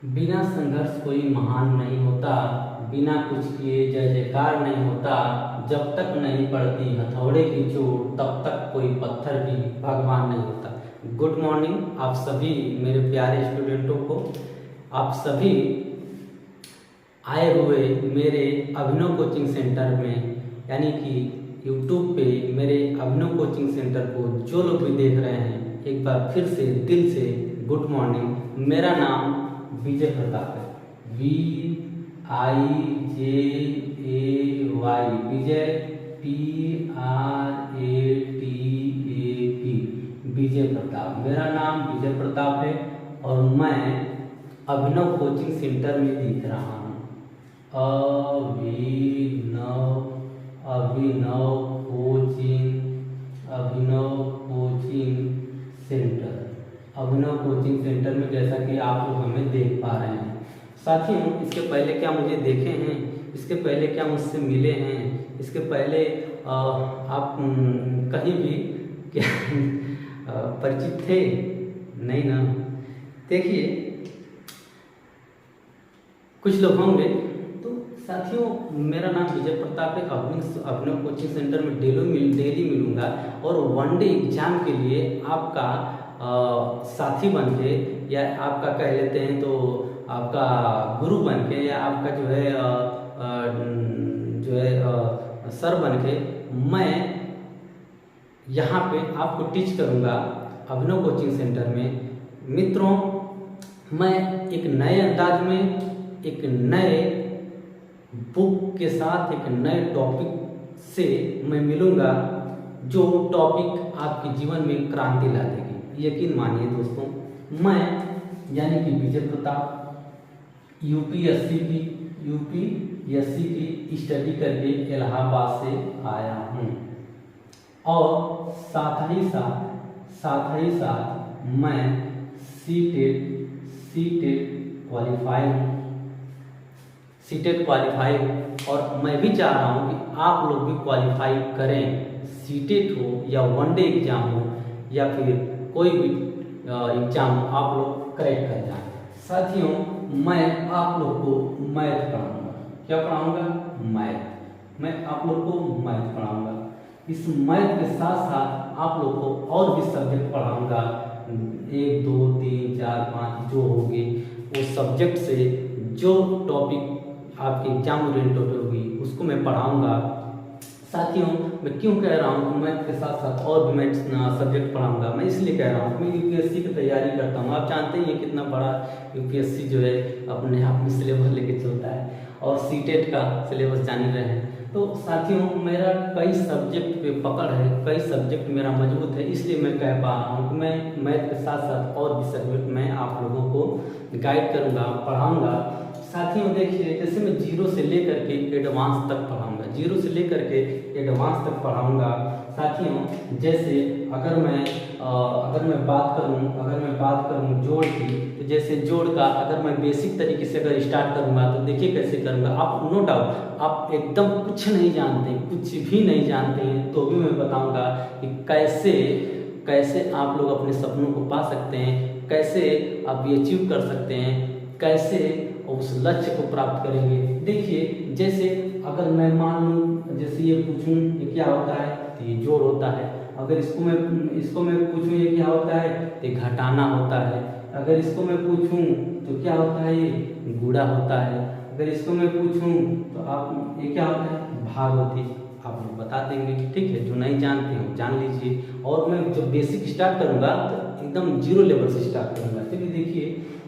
बिना संघर्ष कोई महान नहीं होता, बिना कुछ किए जय जयकार नहीं होता, जब तक नहीं पड़ती हथौड़े की चोट तब तक कोई पत्थर भी भगवान नहीं होता। गुड मॉर्निंग आप सभी मेरे प्यारे स्टूडेंटों को। आप सभी आए हुए मेरे अभिनव कोचिंग सेंटर में, यानी कि यूट्यूब पे मेरे अभिनव कोचिंग सेंटर को जो लोग भी देख रहे हैं, एक बार फिर से दिल से गुड मॉर्निंग। मेरा नाम विजय प्रताप है, VIJAY, विजय PRATAP, विजय प्रताप। मेरा नाम विजय प्रताप है और मैं अभिनव कोचिंग सेंटर में दिख रहा हूँ। अभिनव कोचिंग सेंटर में जैसा कि आप लोग हमें देख पा रहे हैं। साथियों, इसके पहले क्या मुझे देखे हैं, इसके पहले क्या मुझसे मिले हैं, इसके पहले आप कहीं भी क्या परिचित थे? नहीं ना। देखिए, कुछ लोग होंगे। तो साथियों, मेरा नाम विजय प्रताप है। अभिनव कोचिंग सेंटर में डेली मिलूंगा और वनडे एग्जाम के लिए आपका साथी बन के, या आपका कह लेते हैं तो आपका गुरु बन के, या आपका जो है सर बन के मैं यहाँ पे आपको टीच करूँगा अभिनव कोचिंग सेंटर में। मित्रों, मैं एक नए अंदाज में, एक नए बुक के साथ, एक नए टॉपिक से मैं मिलूँगा, जो टॉपिक आपके जीवन में क्रांति ला देगी। यकीन मानिए दोस्तों, मैं यानी कि विजय प्रताप यूपीएससी की स्टडी करके इलाहाबाद से आया हूँ, और साथ ही साथ मैं सीटेट क्वालिफाई हूँ, और मैं भी चाह रहा हूँ कि आप लोग भी क्वालिफाई करें। सीटेट हो या वनडे एग्जाम हो या फिर कोई भी एग्जाम आप लोग क्रैक कर जाएं। साथियों, मैं आप लोग को मैथ पढ़ाऊंगा। क्या पढ़ाऊंगा? मैथ। मैं आप लोग को मैथ पढ़ाऊंगा। इस मैथ के साथ साथ आप लोग को और भी सब्जेक्ट पढ़ाऊंगा, 1 2 3 4 5 जो होंगे, वो सब्जेक्ट से जो टॉपिक आपके एग्जाम ओरिएंटेड होगी उसको मैं पढ़ाऊंगा। साथियों, मैं क्यों कह रहा हूँ कि मैथ के साथ साथ और भी मैं सब्जेक्ट पढ़ाऊंगा? मैं इसलिए कह रहा हूँ, मैं यूपीएससी की तैयारी करता हूँ। आप जानते ही हैं कितना बड़ा यूपीएससी जो है अपने आप में सिलेबस लेके चलता है, और सीटेट का सिलेबस जान ही रहे हैं। तो साथियों, मेरा कई सब्जेक्ट पे पकड़ है, कई सब्जेक्ट मेरा मजबूत है, इसलिए मैं कह पा रहा हूँ कि मैं मैथ के साथ साथ और भी सब्जेक्ट मैं आप लोगों को गाइड करूँगा, पढ़ाऊँगा। साथियों, देखिए, जैसे मैं जीरो से लेकर के एडवांस तक पढ़ाऊँगा, साथियों, जैसे अगर मैं बात करूँ जोड़ की, तो जैसे जोड़ का अगर मैं बेसिक तरीके से अगर स्टार्ट करूँगा तो देखिए कैसे करूँगा। आप नो डाउट आप एकदम कुछ नहीं जानते, कुछ भी नहीं जानते हैं, तो भी मैं बताऊँगा कि कैसे आप लोग अपने सपनों को पा सकते हैं, कैसे आप ये अचीव कर सकते हैं, कैसे उस लक्ष्य को प्राप्त करेंगे। देखिए, जैसे अगर मैं मान लूँ, जैसे ये पूछूं ये क्या होता है, तो ये जोड़ होता है। अगर इसको मैं पूछूं ये क्या होता है, तो ये घटाना होता है। अगर इसको मैं पूछूं तो क्या होता है, ये गुणा होता है। अगर इसको मैं पूछूं तो आप ये क्या होता है, भाग होती है। आप लोग बता देंगे, ठीक है। जो नहीं जानते हो जान लीजिए। और मैं जब बेसिक स्टार्ट करूँगा तो एकदम जीरो लेवल से स्टार्ट करूँगा। चलिए देखिए,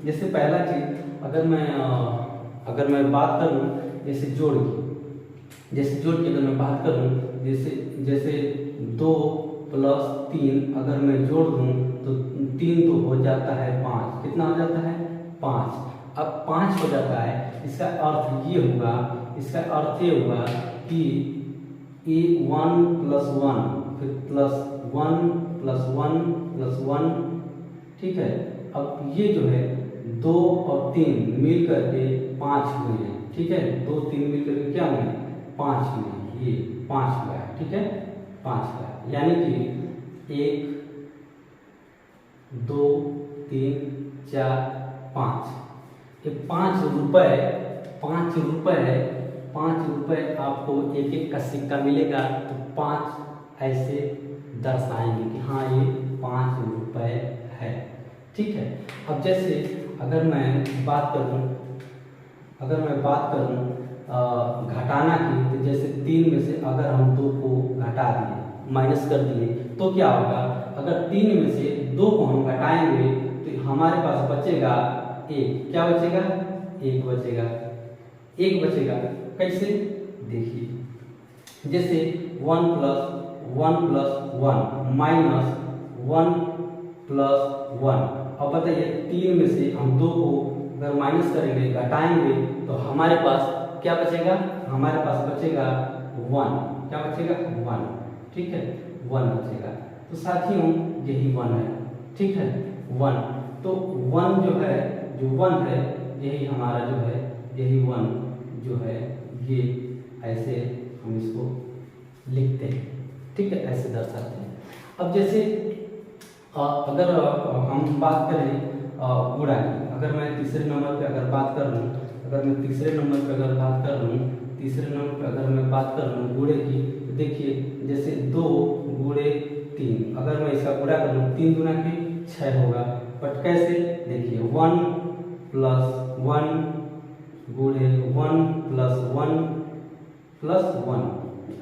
जैसे पहला चीज़ अगर मैं बात करूं जैसे जोड़ की अगर मैं बात करूं, जैसे 2 + 3 अगर मैं जोड़ दूं तो 3 तो हो जाता है 5। कितना हो जाता है? 5। अब 5 हो जाता है, इसका अर्थ ये होगा कि 1 + 1 फिर +1 + 1 + 1, ठीक है। अब ये जो है 2 और 3 मिल करके 5 हुए हैं, ठीक है। 2 3 मिल करके क्या हुए? 5 हुए। ये 5 हुआ है, ठीक है। 5 हुआ, यानी कि 1 2 3 4 5। ये 5 रुपए, 5 रुपए आपको एक एक का सिक्का मिलेगा, तो 5 ऐसे दर्शाएंगे कि हाँ ये 5 रुपए है। ठीक है। अब जैसे अगर मैं बात करूं घटाना की, तो जैसे 3 में से अगर हम 2 को घटा दिए, माइनस कर दिए, तो क्या होगा? अगर 3 में से 2 को हम घटाएंगे तो हमारे पास बचेगा 1। क्या बचेगा? 1 बचेगा। 1 बचेगा कैसे? देखिए, जैसे 1 + 1 माइनस 1 + 1। अब बताइए 3 में से हम 2 को अगर माइनस करेंगे, घटाएंगे, तो हमारे पास क्या बचेगा? हमारे पास बचेगा 1। क्या बचेगा? 1। ठीक है, 1 बचेगा। तो साथियों यही 1 है। ठीक है, 1। तो 1 जो है, यही हमारा जो है, यही 1 जो है, ये ऐसे हम इसको लिखते हैं। ठीक है, ऐसे दर्शाते हैं। अब जैसे अगर हम बात करें गुणा की, अगर मैं तीसरे नंबर पे अगर बात कर लूँ, तीसरे नंबर पे अगर मैं बात कर लूँ गुणे की, तो देखिए जैसे 2 × 3, अगर मैं इसका गुणा कर लूँ, 3 दूना के 6 होगा। बट कैसे? देखिए 1 + 1 गुणे 1 + 1 + 1।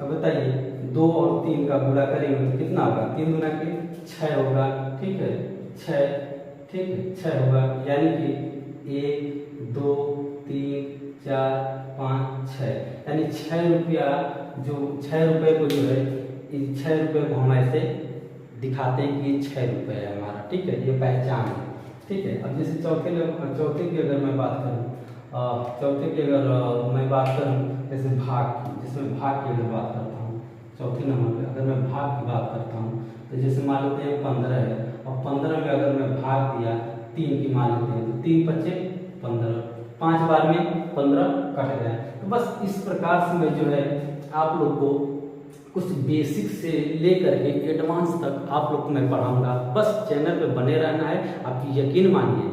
अब बताइए 2 और 3 का गुणा करेंगे तो कितना होगा? 3 दूना के 6 होगा। ठीक है, 6। ठीक है, 6 होगा, यानी कि 1 2 3 4 5 6, यानी 6 रुपया, जो 6 रुपये को जो है, इस 6 रुपये को हम ऐसे दिखाते हैं कि 6 रुपये है हमारा। ठीक है, ये पहचान है। ठीक है। अब जैसे चौथे की अगर मैं बात करूँ, जैसे भाग की, जिसमें भाग की अगर बात करता हूँ, चौथे नंबर पे अगर मैं भाग की बात करता हूँ, तो जैसे मान लेते हैं 15 है, और 15 में अगर मैं भाग दिया 3 की मान लेते हैं, तो 3 × 5 = 15, 5 बार में 15 कट गया। तो बस इस प्रकार से मैं जो है आप लोग को कुछ बेसिक से लेकर के एडवांस तक आप लोग को मैं पढ़ाऊंगा। बस चैनल पे बने रहना है। आप यकीन मानिए,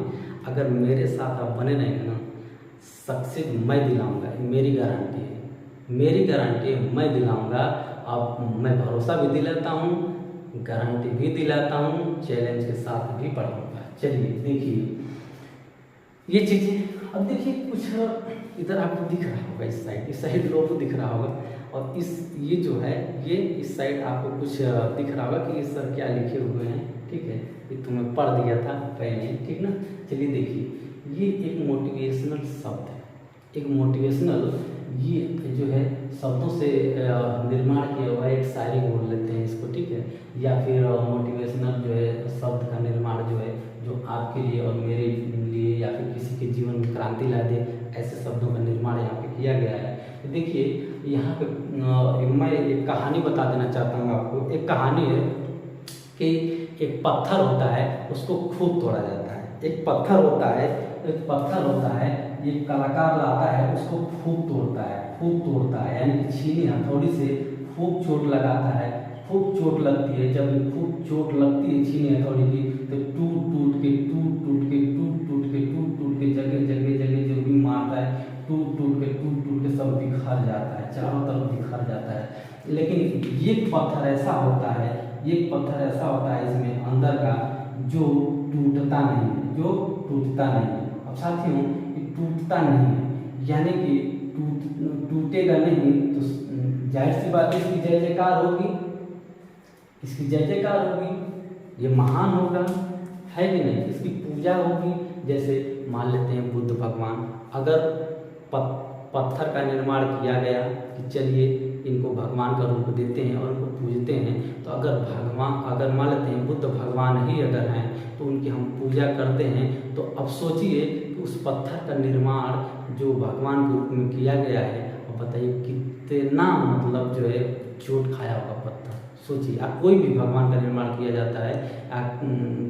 अगर मेरे साथ आप बने रहेंगे ना, सक्सेस मैं दिलाऊंगा, मेरी गारंटी है, मैं दिलाऊंगा। अब मैं भरोसा भी दिलाता हूँ, गारंटी भी दिलाता हूँ, चैलेंज के साथ भी पढ़ाऊंगा। चलिए देखिए ये चीज़ें। अब देखिए कुछ इधर आपको दिख रहा होगा, इस साइड लोगों को दिख रहा होगा, और ये जो है, ये इस साइड आपको कुछ दिख रहा होगा कि ये सर क्या लिखे हुए हैं। ठीक है, ये तो मैं पढ़ दिया था पहले। ठीक ना। चलिए देखिए, ये एक मोटिवेशनल शब्द है, ये जो है शब्दों से निर्माण किया हुआ एक शायरी बोल लेते हैं इसको। ठीक है, या फिर मोटिवेशनल जो है शब्द का निर्माण जो है, जो आपके लिए और मेरे लिए या फिर किसी के जीवन में क्रांति ला दे, ऐसे शब्दों का निर्माण यहाँ पे किया गया है। तो देखिए यहाँ पे मैं एक कहानी बता देना चाहता हूँ आपको। एक कहानी है कि एक पत्थर होता है, उसको खूब तोड़ा जाता है। एक पत्थर होता है, ये कलाकार लाता है, उसको खूब तोड़ता है, यानी कि छीनी हथौड़ी से खूब चोट लगाता है। खूब चोट लगती है, जब खूब चोट लगती है छीनी हथौड़ी की, तो टूट टूट के जगह जो भी मारता है, टूट के सब बिखर जाता है, चारों तरफ बिखर जाता है। लेकिन ये पत्थर ऐसा होता है, इसमें अंदर का जो टूटता नहीं है। अब साथियों, ये टूटता नहीं है, यानी कि टूटेगा नहीं, तो जाहिर सी बात है इसकी जय जयकार होगी, ये महान होगा, है कि नहीं? इसकी पूजा होगी। जैसे मान लेते हैं बुद्ध भगवान, अगर पत्थर का निर्माण किया गया कि चलिए इनको भगवान का रूप देते हैं और उनको पूजते हैं, तो अगर मान लेते हैं बुद्ध भगवान ही अगर हैं, तो उनकी हम पूजा करते हैं, तो अब सोचिए कि उस पत्थर का निर्माण जो भगवान के रूप में किया गया है, और बताइए कितना मतलब जो है चोट खाया होगा पत्थर। सोचिए, आप कोई भी भगवान का निर्माण किया जाता है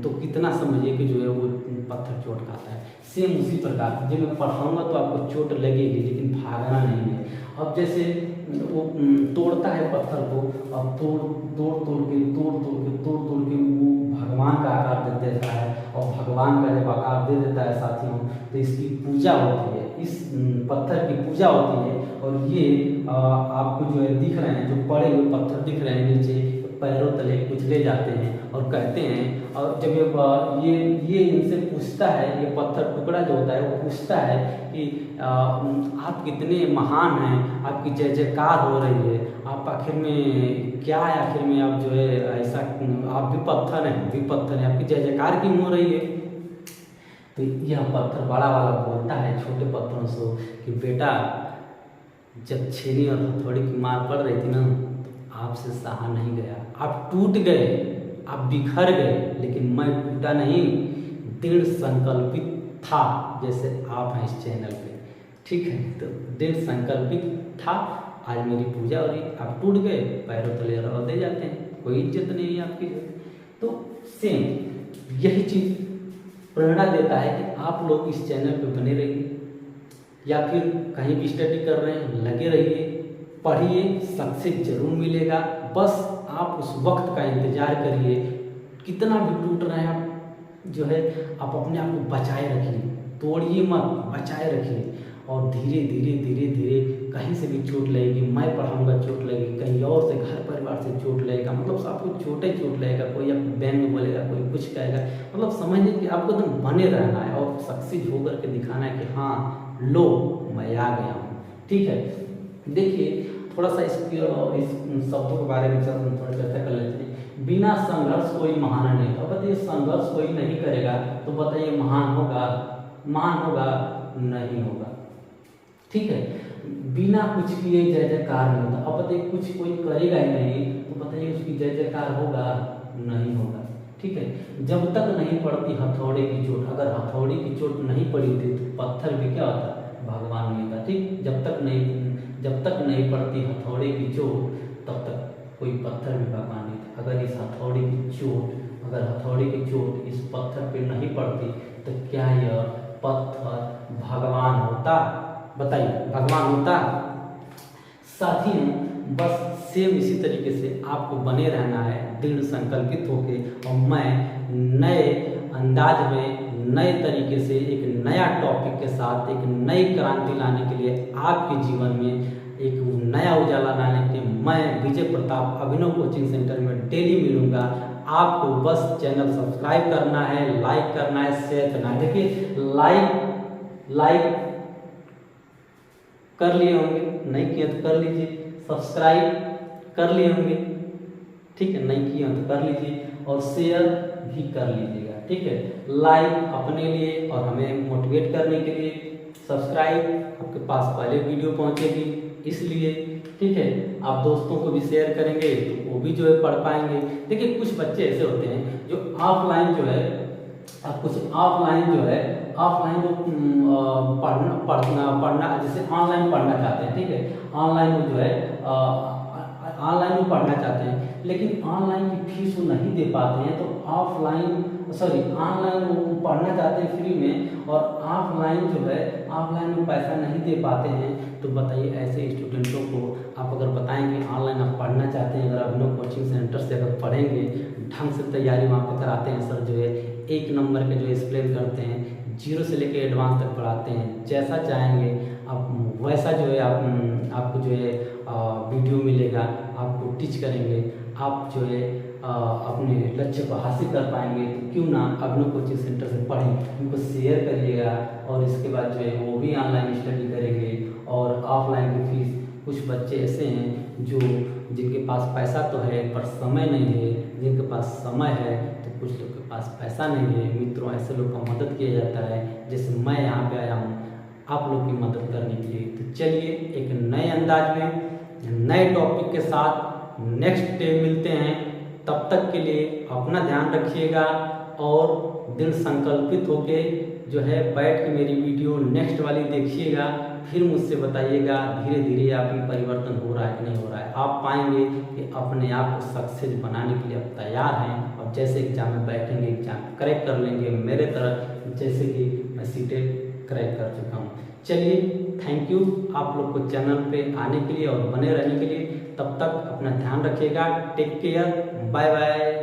तो कितना समझिए कि जो है वो पत्थर चोट खाता है। सेम उसी प्रकार जब मैं पढ़ाऊँगा तो आपको चोट लगेगी, लेकिन भागना नहीं है। अब जैसे वो तोड़ता है पत्थर को, अब तोड़ के वो भगवान का आकार दे देता है, और भगवान भगवान का जब आकार दे देता है साथियों, तो इसकी पूजा होती है, इस पत्थर की पूजा होती है। और ये आपको जो है दिख रहे हैं, जो पड़े हुए पत्थर दिख रहे हैं नीचे, पैरों तले कुचले जाते हैं और कहते हैं, और जब ये इनसे पूछता है, ये पत्थर टुकड़ा जो होता है वो पूछता है कि आप कितने महान हैं, आपकी जय जयकार हो रही है, आप आखिर में क्या है, आखिर में आप जो है ऐसा, आप भी पत्थर हैं, भी पत्थर हैं, आपकी जय जयकार क्यों हो रही है। तो यह पत्थर बड़ा वाला बोलता है छोटे पत्थरों से कि बेटा, जब छेनी और हथौड़ी की मार पड़ रही थी ना, तो आपसे सहा नहीं गया, आप टूट गए, आप बिखर गए, लेकिन मैं टूटा नहीं, दृढ़ संकल्पित था, जैसे आप हैं इस चैनल पे, ठीक है। तो दृढ़ संकल्पित था, आज मेरी पूजा हो रही, आप टूट गए, पैरों तले रौंदे जाते हैं, कोई इज्जत नहीं है आपकी। तो सेम यही चीज़ प्रेरणा देता है कि आप लोग इस चैनल पे बने रहिए, या फिर कहीं भी स्टडी कर रहे हैं लगे रहिए, पढ़िए, सक्सेस जरूर मिलेगा। बस आप उस वक्त का इंतजार करिए, कितना भी टूट रहे हैं आप जो है, आप अपने आप को बचाए रखिए, तोड़िए मत, बचाए रखिए। और धीरे धीरे धीरे धीरे कहीं से भी चोट लगेगी, मैं पढ़ाऊँगा चोट लगेगी, कहीं और से घर परिवार से चोट लगेगा, मतलब आपको चोटे चोट लगेगा, कोई आपको बैन में बोलेगा, कोई कुछ कहेगा, मतलब समझिए कि आपको एकदम बने रहना है और सक्सेस होकर के दिखाना है कि हाँ लो मैं आ गया हूँ, ठीक है। देखिए थोड़ा सा इस शब्दों के बारे में थोड़ा चर्चा कर लेते हैं। बिना संघर्ष कोई महान नहीं था। बताइए संघर्ष कोई नहीं करेगा तो बताइए महान होगा? महान होगा? नहीं होगा, ठीक है। बिना कुछ किए जय जयकार नहीं होता। अब बताइए कुछ कोई करेगा ही नहीं तो बताइए उसकी जय जयकार होगा? नहीं होगा, ठीक है। जब तक नहीं पड़ती हथौड़े की चोट, अगर हथौड़े की चोट नहीं पड़ी थी तो पत्थर भी क्या होता? भगवान नहीं था, ठीक। जब तक नहीं पड़ती हथौड़े की चोट तब तक कोई पत्थर भी भगवान नहीं था। अगर इस हथौड़े की चोट, अगर हथौड़े की चोट इस पत्थर पे नहीं पड़ती तो क्या यह पत्थर भगवान होता? बताइए, भगवान होता? साथियों बस सेम इसी तरीके से आपको बने रहना है, दृढ़ संकल्पित होके। और मैं नए अंदाज में, नए तरीके से, एक नया टॉपिक के साथ, एक नई क्रांति लाने के लिए, आपके जीवन में एक नया उजाला लाने के लिए मैं विजय प्रताप अभिनव कोचिंग सेंटर में डेली मिलूंगा। आपको बस चैनल सब्सक्राइब करना है, लाइक करना है, शेयर करना है। देखिए लाइक कर लिए होंगे, नहीं किया तो कर लीजिए, सब्सक्राइब कर लिए होंगे, ठीक है, नहीं किया तो कर लीजिए, और शेयर भी कर लीजिएगा, ठीक है। लाइक अपने लिए और हमें मोटिवेट करने के लिए, सब्सक्राइब आपके पास पहले वीडियो पहुंचेगी इसलिए, ठीक है। आप दोस्तों को भी शेयर करेंगे तो वो भी जो है पढ़ पाएंगे। देखिए कुछ बच्चे ऐसे होते हैं जो ऑफलाइन जो है, ऑफलाइन जो पढ़ना जैसे ऑनलाइन पढ़ना चाहते हैं, ठीक है। ऑनलाइन जो है ऑनलाइन में पढ़ना चाहते हैं, लेकिन ऑनलाइन की फीस वो नहीं दे पाते हैं, तो ऑनलाइन वो पढ़ना चाहते हैं फ्री में, और ऑफलाइन जो है ऑफलाइन में पैसा नहीं दे पाते हैं। तो बताइए ऐसे स्टूडेंटों को आप अगर बताएंगे ऑनलाइन आप पढ़ना चाहते हैं, अगर अभिनव कोचिंग सेंटर से अगर पढ़ेंगे, ढंग से तैयारी वहाँ पर कराते हैं सर, जो है 1 नंबर के जो एक्सप्लेन करते हैं, 0 से लेकर एडवांस तक पढ़ाते हैं। जैसा चाहेंगे आप वैसा जो है आपको जो है वीडियो मिलेगा, आपको टीच करेंगे, आप जो है अपने लक्ष्य को हासिल कर पाएंगे। तो क्यों ना अभिनव कोचिंग सेंटर से पढ़ें, उनको शेयर करिएगा, और इसके बाद जो है वो भी ऑनलाइन स्टडी करेंगे। और ऑफलाइन की फीस, कुछ बच्चे ऐसे हैं जिनके पास पैसा तो है पर समय नहीं है, जिनके पास समय है तो कुछ लोग के पास पैसा नहीं है। मित्रों ऐसे लोग का मदद किया जाता है, जैसे मैं यहाँ पे आया हूँ आप लोग की मदद करने के लिए। तो चलिए एक नए अंदाज में, नए टॉपिक के साथ नेक्स्ट डे मिलते हैं। तब तक के लिए अपना ध्यान रखिएगा और दृढ़ संकल्पित होके जो है बैठ के मेरी वीडियो नेक्स्ट वाली देखिएगा, फिर मुझसे बताइएगा धीरे धीरे आप में परिवर्तन हो रहा है कि नहीं हो रहा है। आप पाएंगे कि अपने आप को सक्सेस बनाने के लिए आप तैयार हैं, और जैसे एग्जाम में बैठेंगे एग्जाम क्रैक कर लेंगे मेरे तरह, जैसे कि मैं सीटेट क्रैक कर चुका हूँ। चलिए थैंक यू आप लोग को चैनल पे आने के लिए और बने रहने के लिए। तब तक अपना ध्यान रखिएगा, टेक केयर, बाय बाय।